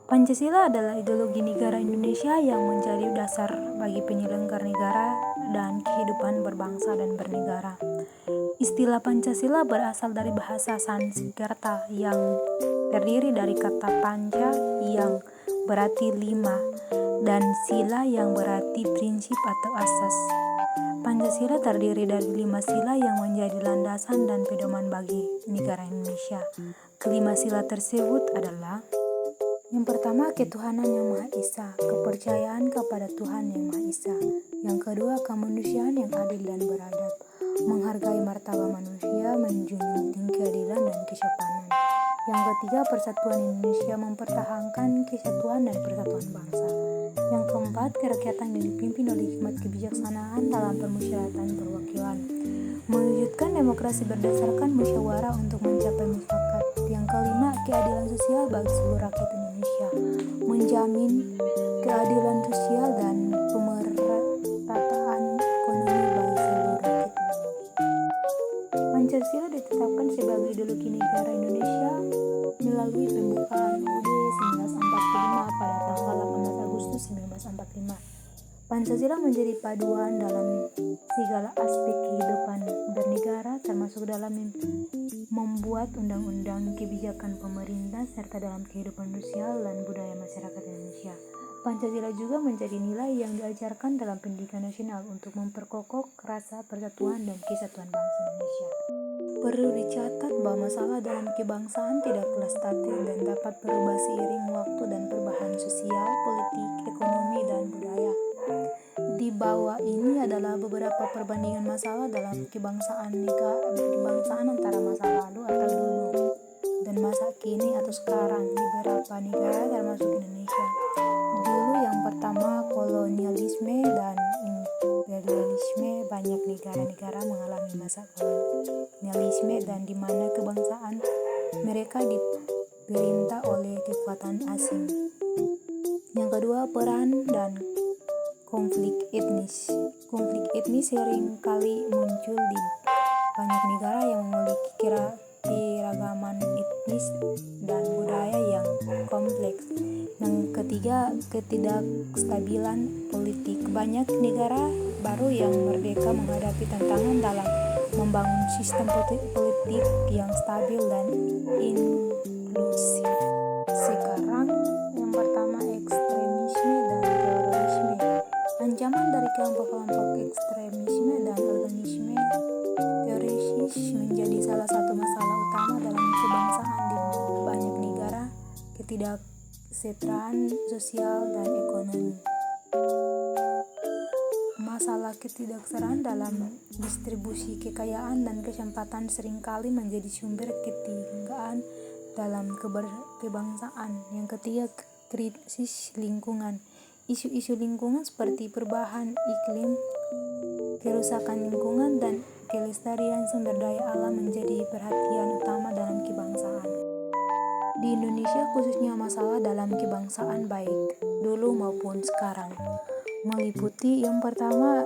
Pancasila adalah ideologi negara Indonesia yang menjadi dasar bagi penyelenggara negara dan kehidupan berbangsa dan bernegara. Istilah Pancasila berasal dari bahasa Sanskerta yang terdiri dari kata panca yang berarti lima dan sila yang berarti prinsip atau asas. Pancasila terdiri dari 5 sila yang menjadi landasan dan pedoman bagi negara Indonesia. Kelima sila tersebut adalah: yang pertama, ketuhanan yang Maha Esa, kepercayaan kepada Tuhan yang Maha Esa. Yang kedua, kemanusiaan yang adil dan beradab, menghargai martabat manusia, menjunjung tinggi keadilan dan kesopanan. Yang ketiga, persatuan Indonesia, mempertahankan kesatuan dan persatuan bangsa. Yang keempat, kerakyatan yang dipimpin oleh hikmat kebijaksanaan dalam permusyawaratan perwakilan, mewujudkan demokrasi berdasarkan musyawarah untuk mencapai mufakat. Yang kelima, keadilan sosial bagi seluruh rakyat Indonesia, menjamin keadilan sosial dan pemerataan ekonomi bagi seluruh rakyat Indonesia. Pancasila ditetapkan sebagai ideologi negara Indonesia melalui pembukaan UUD 1945 pada tanggal 18 Agustus 1945. Pancasila menjadi paduan dalam segala aspek kehidupan bernegara, termasuk dalam membuat undang-undang, kebijakan pemerintah, serta dalam kehidupan sosial dan budaya masyarakat Indonesia. Pancasila juga menjadi nilai yang diajarkan dalam pendidikan nasional untuk memperkokoh rasa persatuan dan kesatuan bangsa Indonesia. Perlu dicatat bahwa masalah dalam kebangsaan tidaklah statis dan dapat berubah seiring waktu dan perubahan sosial, politik, ekonomi, dan budaya. Di bawah ini adalah beberapa perbandingan masalah dalam kebangsaan antara masa lalu atau dulu dan masa kini atau sekarang di beberapa negara termasuk Indonesia. Dulu, yang pertama, kolonialisme dan imperialisme. Banyak negara-negara mengalami masa kolonialisme dan di mana kebangsaan mereka diperintah oleh kekuatan asing. Yang kedua, peran dan konflik etnis. Konflik etnis sering kali muncul di banyak negara yang memiliki keragaman etnis dan budaya yang kompleks. Yang ketiga, ketidakstabilan politik. Banyak negara baru yang merdeka menghadapi tantangan dalam membangun sistem politik yang stabil dan inklusif. Sekarang, yang pertama, ekstremisme dan terorisme. Ancaman dari kelompok-kelompok ekstremisme dan organisme teroris menjadi salah satu masalah utama dalam kebangsaan di banyak negara. Ketidaksetaraan sosial dan ekonomi. Masalah ketidaksetaraan dalam distribusi kekayaan dan kesempatan seringkali menjadi sumber ketimpangan dalam kebangsaan. Yang ketiga, krisis lingkungan. Isu-isu lingkungan seperti perubahan iklim, kerusakan lingkungan, dan kelestarian sumber daya alam menjadi perhatian utama dalam kebangsaan. Di Indonesia khususnya, masalah dalam kebangsaan baik dulu maupun sekarang meliputi: yang pertama,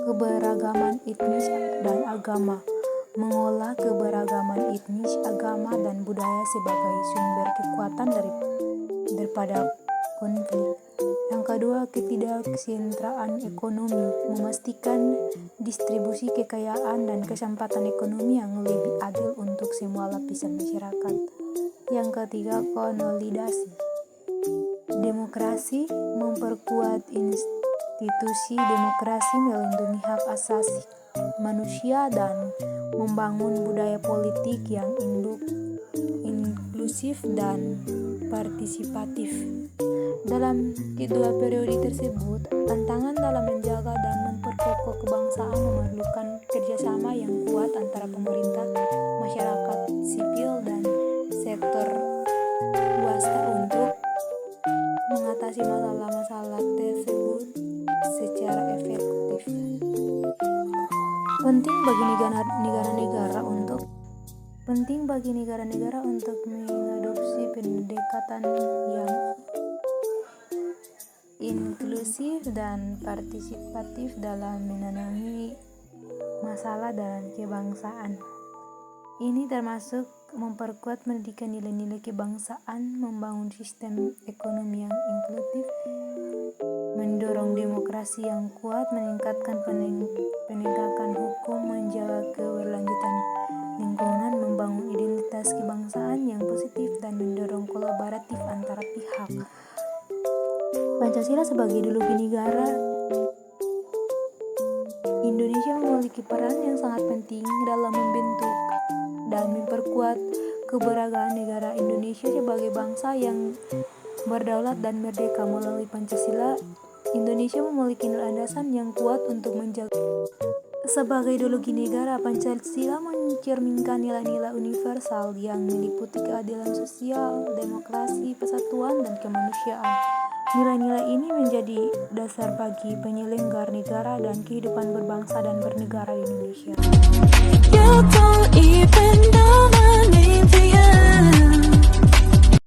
keberagaman etnis dan agama. Mengolah keberagaman etnis, agama, dan budaya sebagai sumber kekuatan daripada konflik. Yang kedua, ketidaksetaraan ekonomi. Memastikan distribusi kekayaan dan kesempatan ekonomi yang lebih adil untuk semua lapisan masyarakat. Yang ketiga, konsolidasi demokrasi. Memperkuat institusi demokrasi, melindungi hak asasi manusia, dan membangun budaya politik yang inklusif dan partisipatif. Dalam kedua periode tersebut, tantangan dalam menjaga dan memperkokoh kebangsaan memerlukan kerjasama yang kuat antara pemerintah, masyarakat sipil, dan sektor swasta untuk mengatasi masalah-masalah tersebut secara efektif. Penting bagi negara-negara untuk mengadopsi pendekatan yang inklusif dan partisipatif dalam menangani masalah dalam kebangsaan. Ini termasuk memperkuat pendidikan nilai-nilai kebangsaan, membangun sistem ekonomi yang inklusif, mendorong demokrasi yang kuat, meningkatkan penegakan hukum, menjaga keberlanjutan lingkungan, membangun identitas kebangsaan yang positif, dan mendorong kolaboratif antara pihak. Pancasila sebagai ideologi negara Indonesia memiliki peran yang sangat penting dalam membentuk dan memperkuat keberagaman negara Indonesia sebagai bangsa yang berdaulat dan merdeka. Melalui Pancasila, Indonesia memiliki landasan yang kuat untuk menjaga. Sebagai ideologi negara, Pancasila mencerminkan nilai-nilai universal yang meliputi keadilan sosial, demokrasi, persatuan, dan kemanusiaan. Nilai-nilai ini menjadi dasar bagi penyelenggar negara dan kehidupan berbangsa dan bernegara di Indonesia.